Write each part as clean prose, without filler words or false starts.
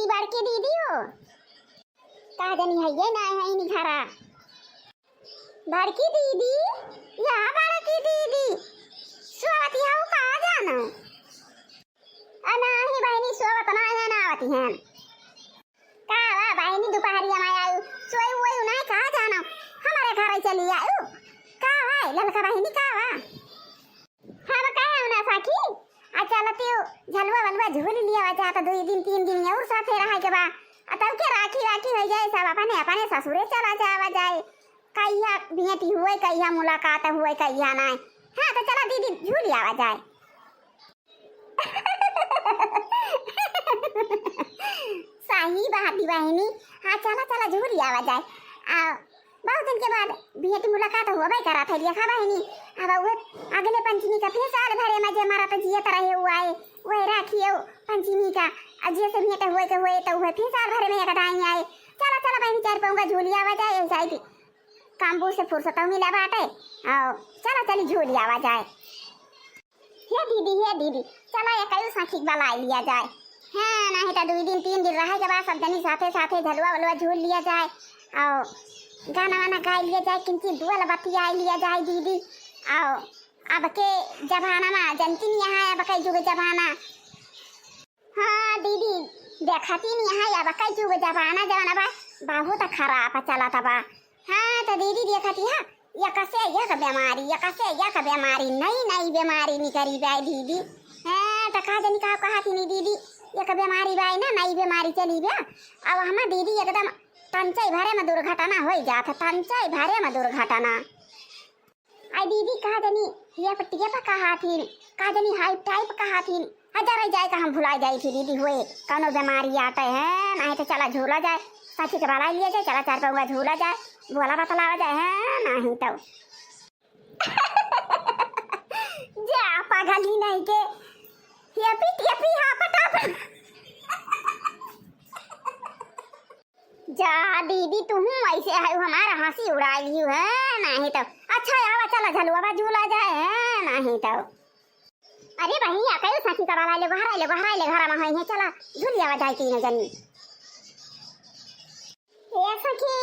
दीदी बड़की दीदी हो का जनी है ये ना है नहीं घरा बड़की दीदी या बड़की दीदी स्वाति हाउ का जाना अना ही बहनी सोवत ना है ना आवती हैं का वा बहनी दोपहरिया में आयु सोई वोई ना का जाना हमारे घर चली आयु का है ललका बहनी का वा हम कहे ना साखी आ चलते हो झलवा वलवा झूल लिया वा तो 2 दिन 3 दिन और साथे रहा के बा तब के राखी राखी हो जाए सब अपने अपने ससुरे चला जावा जाए कहिया बेटी हुए कहिया मुलाकात हुए कहिया ना हां तो चला दीदी झूल आवा जाए सही बात दी बहनी हां चला चला झूल आवा जाए आ बहुत दिन के बाद बेटी मुलाकात होबे करा था लिया खा बहनी अब वो अगले पंचमी का फिर साल भरे में जे मारा तो जियत रहे हुआ है वो राखियो पंचमी का अजय से भेंट हुए के हुए तो हुए फिर साल भरे में एक दाई आए चला चला बहनी चार पाऊंगा झूली आवा जाए ऐसा कामबू से फुर्सत मिला बाटे आओ चला चली झूली आवा जाए हे दीदी चला ये कई साखी वाला लिया जाए हां नहीं तो 2 दिन 3 दिन रहे के बाद सब जनी साथे साथे झलवा वलवा झूल लिया जाए आओ गाना वाना गा लिया जाए किंची दुआला बतिया लिया जाए दीदी आओ अब के जमाना में जनती नहीं यहाँ अब कई जुग जमाना हाँ दीदी देखती नहीं यहाँ अब कई जुग जमाना बा बहुत खराब चला था बा हाँ तो दीदी देखती है यक बीमारी नई बीमारी निकली जाए दीदी हाँ तो कहा जनी कहा थी नहीं दीदी एक बीमारी बाई ना नई बीमारी चली गया अब हमार दीदी एकदम तंचाई भरे में दुर्घटना हो जात तंचाई भरे में दुर्घटना आई दीदी कहा जनी ये पट्टिया पर कहा थी कहा जनी हाई टाइप कहा थी हजार जाए का हम भुला जाई थी दीदी हुए कौनो बीमारी आते हैं नहीं तो चला झूला जाए साथी के बाला लिया जाए चला 4 पाऊंगा झूला जाए बोला बतलावा जाए है नहीं तो जा पागली नहीं के ये पी हां पटापट जा दीदी तुम ऐसे है हमारा हंसी उड़ा ली है नहीं तो अच्छा आवा चला झलुआ झूला जाए है नहीं तो अरे भैया कई साथी का वाला ले घर में है चला झूलिया आवा जाए तीन जनी ए सखी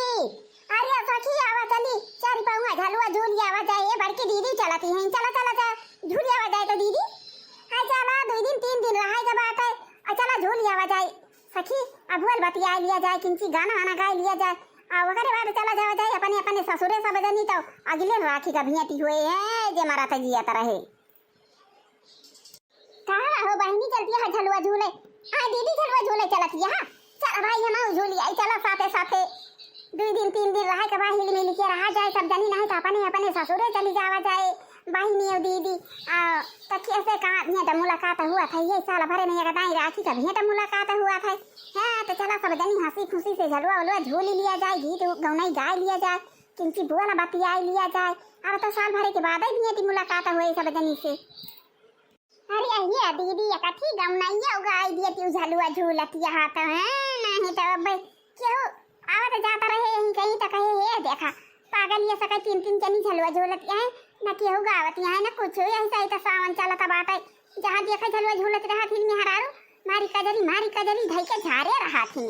अरे सखी आवा चली 4 पाऊंगा झलुआ झूलिया आवा जाए ये बड़की दीदी चलाती है चला झूलिया आवा जाए तो दीदी हां चला 2 दिन 3 दिन रहा के बात है चला झूलिया आवा जाए सखी अब बोल बतिया लिया जाए किंची गाना वाना गा लिया जाए और वगैरह बाद चला जावा जाए अपने अपने ससुरे सब जनी तो अगले राखी का भेंटी हुए है जे मारा त जिया रहे कहां हो बहनी चलती है झलुआ झूले हां दीदी झलुआ झूले चलती है चल भाई हम झूली आई चला साथे साथे 2 दिन 3 दिन रहा के बाद हिल मिल के रहा जाए सब जनी नहीं तो अपने अपने ससुरे चली जावा जाए बहनी और दीदी तकिया से कहा भेंट मुलाकात हुआ था ये साल भरे में एक दाई राखी का भेंट मुलाकात हुआ था हाँ तो चला सब जनी हंसी खुशी से झलुआ वलुआ झूल लिया जाए गीत गौनाई गा लिया जाए किंची बुआ ना बतिया लिया जाए अब तो साल भरे के बाद ही भेंट मुलाकात हुई सब जनी से अरे ये दीदी कथी गौनाई गाई दिए तू झलुआ झूलती हाथ है नहीं तो अब क्यों आवत जाता रहे कहीं तो कहे हे देखा पागल ये सका 3 जनी झलुआ झूलती है न केहू गावती है न कुछ ऐसा ही तो सावन चलता बाटे जहाँ देखा झलुआ झूलत रहा थी मेहरारू मारी कजरी धई के झारे रहा थी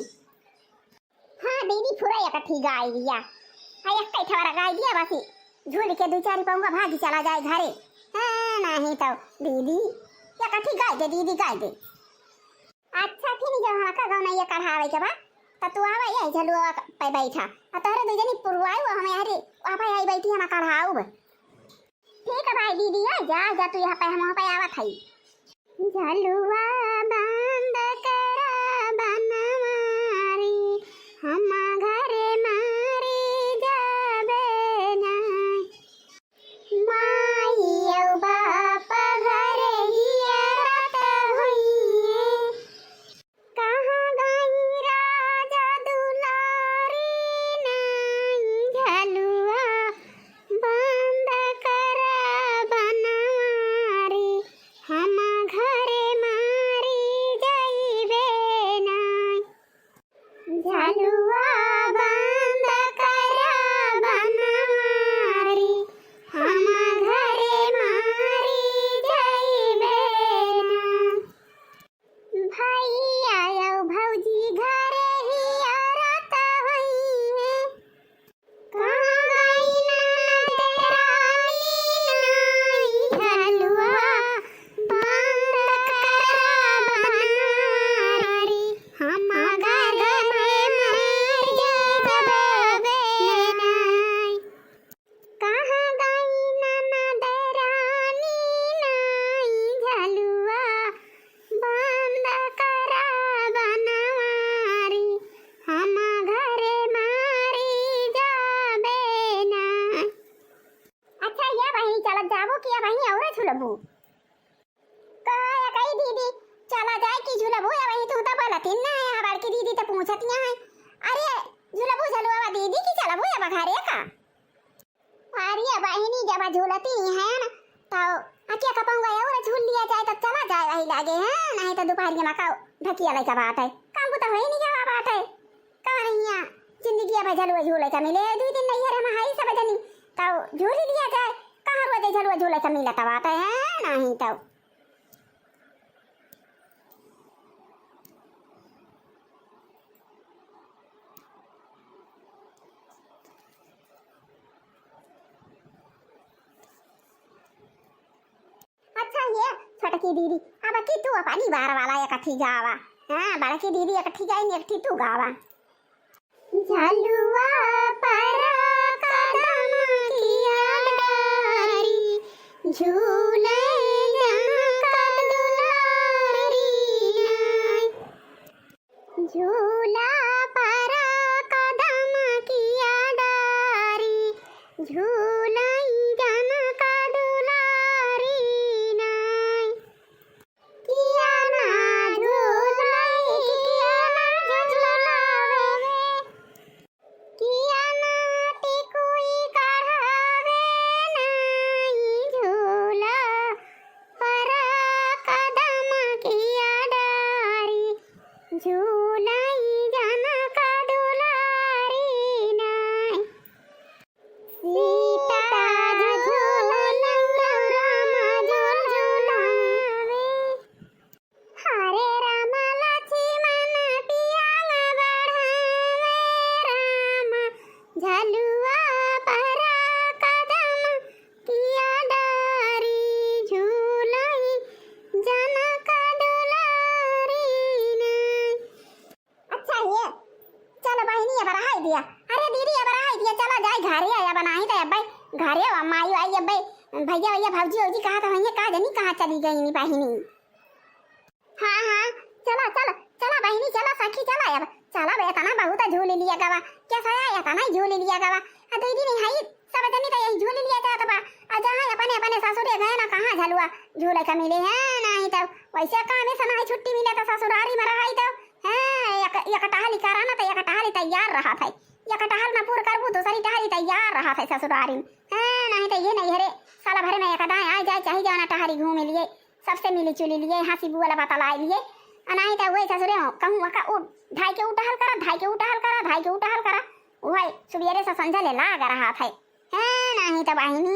हाँ दीदी पूरा इकट्ठी गाय दिया हाँ एक थोड़ा गाय दिया बस झूल के 2-4 पाऊंगा भागी चला जाए घरे हाँ नहीं तो दीदी इकट्ठी गाय दे दीदी गाय दे अच्छा फिर जो हम का गाना ये कढ़ावे के बा तो तू आवा ये झलुआ पे बैठा तोहरे 2 जनी पुरवाई हम यारे वहां आई बैठी हम कढ़ाऊ ठीक है भाई दीदी जा तू यहाँ पे हम वहाँ पे आवत है झलुआ बंद करा बनवारी हम घरे मारे जाबे ना माई बाप घरे हिया रात होइए कहाँ गई राजा दुलारी नाई झलुआ बंद करा बनवारी हम घरे मारे बोलती ना है बड़की दीदी तो पूछतिया है अरे झूलबू झलुआ दीदी की चलबू या घरे का अरे बहनी जब झूलती है ना तो अकिया का पंगा और झूल लिया जाए तो चला जाए वही लागे है नहीं तो दोपहर में का ढकिया लगा बात है काम को तो है नहीं क्या बात है कहां नहीं जिंदगी अब झलुआ झूले का मिले दो दिन नहीं है हम हाई सब जनी तो झूल लिया जाए कहां रोज झलुआ झूले का मिला तो बात है नहीं तो अच्छा ये छोटकी दीदी अब की तू अपनी बार वाला इकट्ठी गावा हां बड़की दीदी इकट्ठी गाई ने इकट्ठी तू गावा झलुआ पर कदम किया डारी झूले जनक दुलारी झूला पर कदम किया डारी झूला जनक दुलारी किया ना झूलाई किया ना झूलावे किया ना ते कोई कढ़ावे नहीं झूला पर कदम किया डारी झूलाई जनक दुलारी नहीं सीता झूलन राम झूलावे हरे राम लक्ष्मण पिया बढ़ावे राम झलुआ पर कदम किया डारी झूलाई जनक दुलारी नहीं अच्छा ये चलो बहनी ये बढ़ाई दिया अरे दीदी ये बढ़ाई दिया चला जाए घरे आया बनाई तो अब घरे माई आई अब भैया भैया भौजी औजी कहा था भैया कहा जनी कहाँ चली गई नहीं बहनी हाँ हाँ चला चला चला बहनी चला सखी चला अब चला बे तना बहुत झूल लिया गवा कैसा आया तना झूल लिया गवा दीदी नहीं है सब जनी तो यही झूल लिया जाता बा जहाँ अपने अपने ससुरे गए ना कहाँ झलुआ झूले का मिले हैं नहीं तो वैसे कहाँ में समय छुट्टी मिले तो ससुरारी में रहा तो एक टहली कराना तो एक टहली तैयार रहा था एक टहल में पूरा करबू दूसरी टहली तैयार रहा था ससुरारी में नहीं तो ये नहीं हरे साला भरे में एक दाएं आ जाए चाहिए जाना टहली घूमे लिए सबसे मिली चुली लिए हंसी बुआ वाला पता लाई लिए नहीं तो वही ससुरे कहूँ का ढाई के उठहल करा ढाई के उठहल करा ढाई के उठहल करा वही सुबेरे से संझा ले लाग रहा था नहीं तो बहनी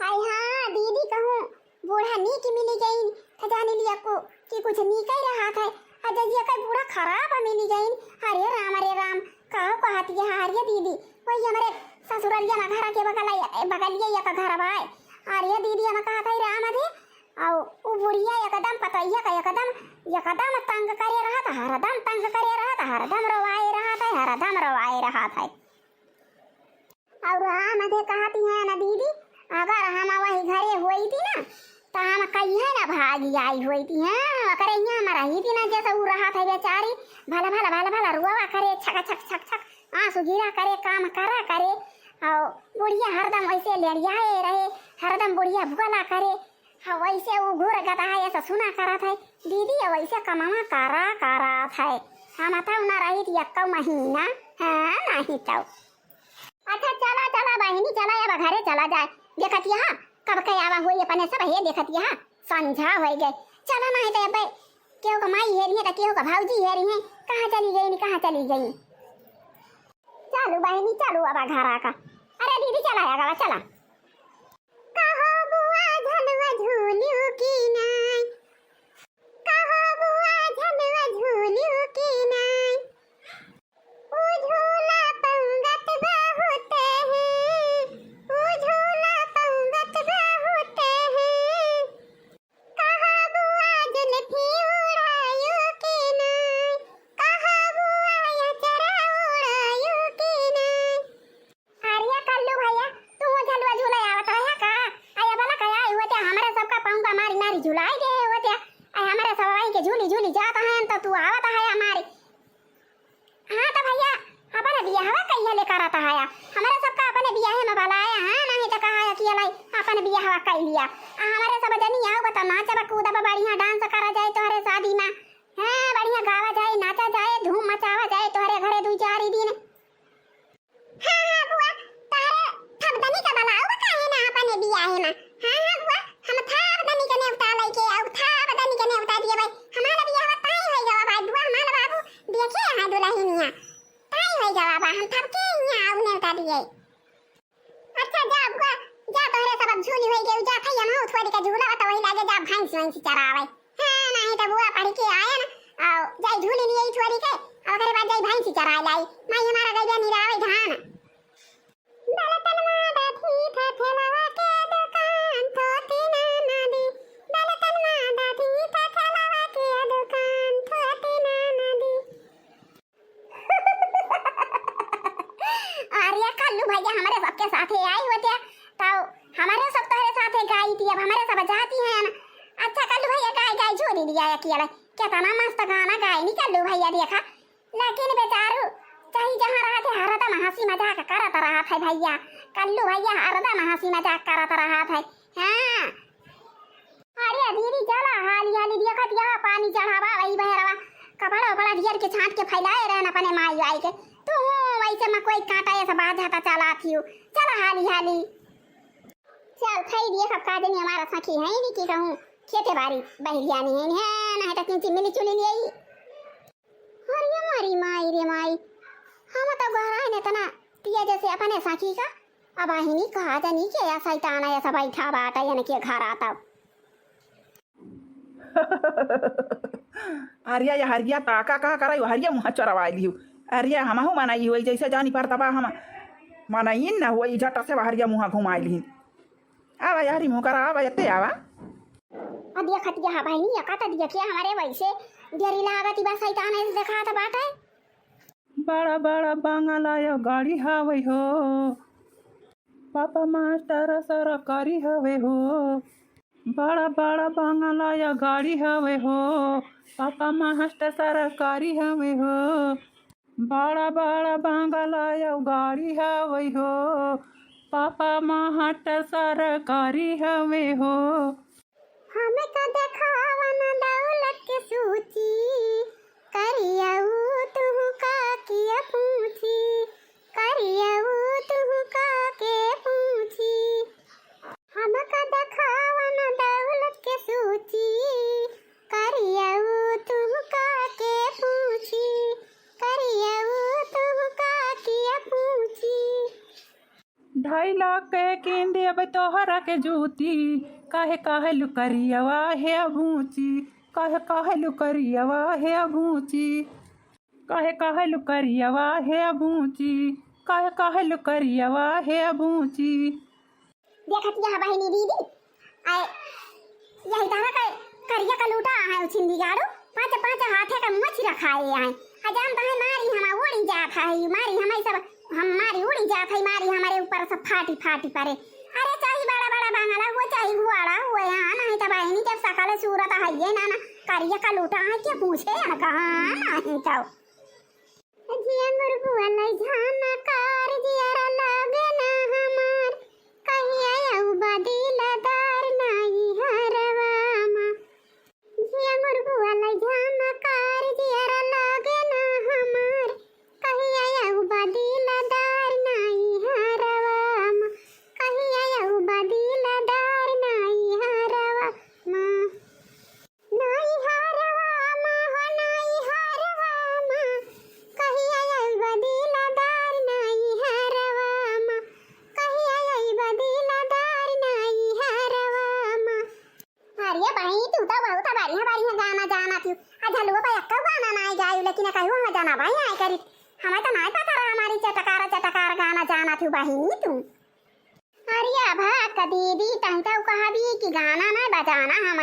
हाय हाँ दीदी कहूँ बूढ़ा नी की मिली गई खजाने लिया को कि कुछ नी कह रहा था अजय का बूढ़ा खराब मिली गई अरे राम कहो कहती है अरे दीदी वही हमारे ससुरलिया ना घर के बगलिया या का घर भाई अरे दीदी हम कहा था राम अधे और वो बुढ़िया एकदम पतैया का एकदम तंग करे रहा था हरदम तंग करे रहा था हरदम रोवाए रहा था और राम अधे कहती है ना दीदी अगर हम वही घरे हुई थी ना तो हम कहीं ना भागी आई हुई थी करे यहाँ हमारा ही थी ना जैसे वो रहा था बेचारी भला रुआ करे छक आंसू गिरा करे काम करा करे और बुढ़िया हरदम वैसे लड़ियाए रहे हरदम बुढ़िया भुगला करे वैसे वो घूर गता है ऐसा सुना करा था दीदी वैसे कमावा करा था हम तो ना रही थी एक महीना नहीं तो अच्छा चला बहनी चला अब घरे चला जाए देखत यहाँ कब के आवा हुई अपने सब ये देखत यहाँ संझा हो गए चला नहीं तो अब केहू का माई हेरी है तो केहू का भाऊजी हेरी है कहाँ चली गई चलो बहनी चलो अब घर का अरे दीदी चला चला कहो बुआ झलुआ झूलू की नाई कहो बुआ झलुआ झूलू की नाई ओ झूला पंगत बहुत है ओ झूला पंगत बहुत है कहा बुआ जुल्फी उड़ायो की नाई कहा बुआ या चरा उड़ायो की नाई आर्या कल्लू भैया तू झलुआ झूला आवत है का आया भला कया हुआ ते हमारे सबका पंगा मारी झुलाई दे हुआ ते हमारे सब भाई के झूली जाता है तो तू आवत है हमारी हाँ तो भैया अपने बियाहवा कहिया लेकर आता है हमारे सबका अपने बियाह में बुलाया नहीं तो कहा कि लाई अपने बियाहवा कर लिया हमारे सब जनी आओ बता नाचबा कूदबा बढ़िया डांस करा जाए तोहरे शादी में बढ़िया ये। अच्छा जा बुआ जा तोहरे सब झूली होई गई जा थई हम थोड़ी का झूला त वही लागे जा भैंस वैंस चरावे। हां नहीं त बुआ पढ़ के आया ना आओ जाई झूली नहीं थोड़ी के और ओकरे बाद जाई भैंस चरा लाई मैं हमारा गइया निरावे धान। दलतनवा दाथी थथलवा के दुकान थोती ना नदी दलतनवा दाथी थथलवा के दुकान थोती ना नदी। अरे कल्लू भैया हमारे सबके साथ आई होते तो हमारे सब तोहरे साथ गाई थी अब हमारे सब जाती हैं ना। अच्छा कल्लू भैया गाय गाय झोली दिया अकेला कितना मस्त गाना गाय नहीं कल्लू भैया देखा लेकिन बेचारू चाहे जहाँ रहा थे हरदम हंसी मजाक करत रहा था भैया कल्लू भैया हरदम हंसी मजाक करत रहा था। हाँ अरे दीदी चला हाली हाली देखत यहाँ पानी चढ़ावा वही बहरवा कपड़ा उपड़ा ढेर के छांट के फैलाए रहना अपने माई आई के तू वैसे में कोई कांटा ऐसा बाधा था चला थी चला हाली हाली चल खाई दिए सब का दिन हमारा सखी है नहीं की कहूँ खेते बारी बहरिया नहीं है नहीं तो किंची मिली चुली ले। अरे मारी माई रे माई हम तो गहरा है तना तिया जैसे अपने सखी का अब आहिनी कहा जानी के या शैतान ऐसा बैठा बाटा यानी के घर आता। अरिया या हरिया ताका कहा कराई हरिया मुँह चरवाई लियो अरिया हमहु मनाई हुई जैसे जानी पर तबा हम मनाई न हुई झट से हरिया मुँह घुमाई ली आवा यारी मुँह करा आवा यते आवा अदिया खटिया भाई नहीं का दिया क्या हमारे वैसे डेरी लागत बा शैतान ऐसे देखा था बाटा बड़ा बड़ा बांगला या गाड़ी हवे हो पापा मास्टर सरकारी हवे हो बड़ा बड़ा बांगला या गाड़ी हवे हो पापा मास्टर सरकारी हवे हो बड़ा बड़ा बांगला या गाड़ी हवे हो पापा मास्टर सरकारी हवे हो। हमें का देखावा ना दौलत के सूची करियाऊ तुहु का किया पूछी करियाऊ तुहु का के पूछी हम का देखावा ना दौलत के सूची करियाऊ तुहु का के पूछी करियाऊ तुहु का किया पूछी। 2.5 लाख के किंदी अब तोहरा के जूती काहे काहे लुकरियावा है अबूची काहे काहे लुकरियावा है अबूची काहे काहे लुकरियावा है अबूची काहे काहे लुकरियावा है अबूची। देखत यह बहनी दीदी आए यही तरह का करिया का लूटा है छिंदी गाड़ो पांच पांच हाथे का मछ रखाए हैं हजाम तो मारी हम उड़ी जात है मारी हमें सब हमारी उड़ी जात है मारी हमारे ऊपर सब फाटी फाटी पड़े। अरे चाहे बड़ा बड़ा बांगला हुआ चाहे घुआड़ा हुआ यहाँ नहीं तो बहनी जब सकाल सूरत है ये ना ना करिया का लूटा है क्या पूछे कहाँ नहीं तो जिया मुर्गुआ नहीं जाना कार जिया लगे ना हमार कहीं आया बदिलदार नहीं हरवा मां जिया मुर्गुआ नहीं जाना कार जिया लगे ना हमार कहीं आया बदिलदार नहीं हरवा मां कहीं आया बदिलदार नहीं हरवा मां नहीं हरवा मां हो नहीं हरवा मां कहीं आया बदिलदार नहीं हरवा मां कहीं आया बदिलदार नहीं हरवा मां। अरे भाई तू तो बहुत बढ़िया गाना जाना थी आज हलवा भाई अक्का गाना ना गायो लेकिन कहियो हम जाना भाई आए करी हमें तो नहीं पता रहा हमारी चटकार गाना जाना थी बहनी तू। अरे भाग का दीदी तंग तो कहा भी कि गाना ना बजाना हम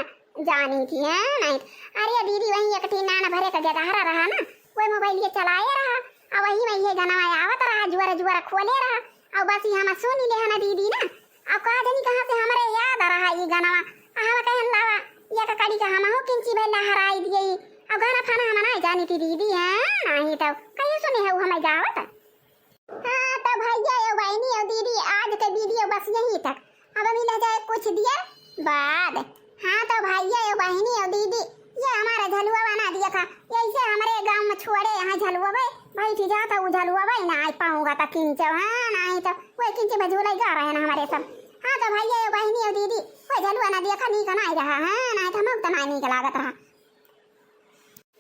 जानी थी है नहीं। अरे दीदी वही एक नाना भरे का जगह रहा ना कोई मोबाइल ये चलाए रहा और वही में ये गाना आवत रहा जुआरा जुआरा खोले रहा और बस हम सुनी ले ना दीदी ना और कहा जानी कहाँ से हमारे याद आ रहा ये गाना हम कहन लावा ये का कड़ी का हम हो किंची बेला हराई दिए और गाना खाना हम नहीं जानी थी दीदी है नहीं तो कहीं सुने है हमें गावत। हाँ तो भैया और बहनी और दीदी आज का वीडियो बस यहीं तक अब मिल जाए कुछ देर बाद। हाँ तो भैया और बहनी और दीदी ये हमारा झलुआ बना दिया था ऐसे हमारे गांव में छोड़े यहाँ झलुआ भाई ठीक जाता वो झलुआ भाई ना आ पाऊंगा तो किंचो हाँ नहीं तो कोई किंचे में झूला गा रहे ना हमारे सब। हाँ तो भैया और बहनी और दीदी कोई झलुआ ना देखा नहीं का नहीं रहा हाँ नहीं तो हम तो नहीं का लागत रहा।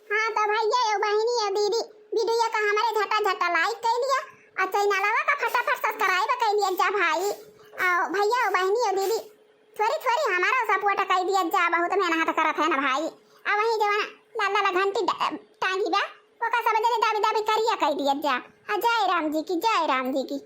हाँ तो भैया और बहनी और दीदी वीडियो का हमारे झटा झटा लाइक कर दिया अच्छा कोई नालावा का फटाफट सब्सक्राइब कर दिया जा भाई। आओ भैया और बहनी और दीदी थोड़ी थोड़ी हमारा सपोर्ट कर दिया जा, बहुत मेहनत करत है ना भाई। अब वही जवाना लाल लाल घंटी टांगी बा वो का सब जने दाबी दाबी करिया कर दिया जा। जय राम जी की, जय राम जी की।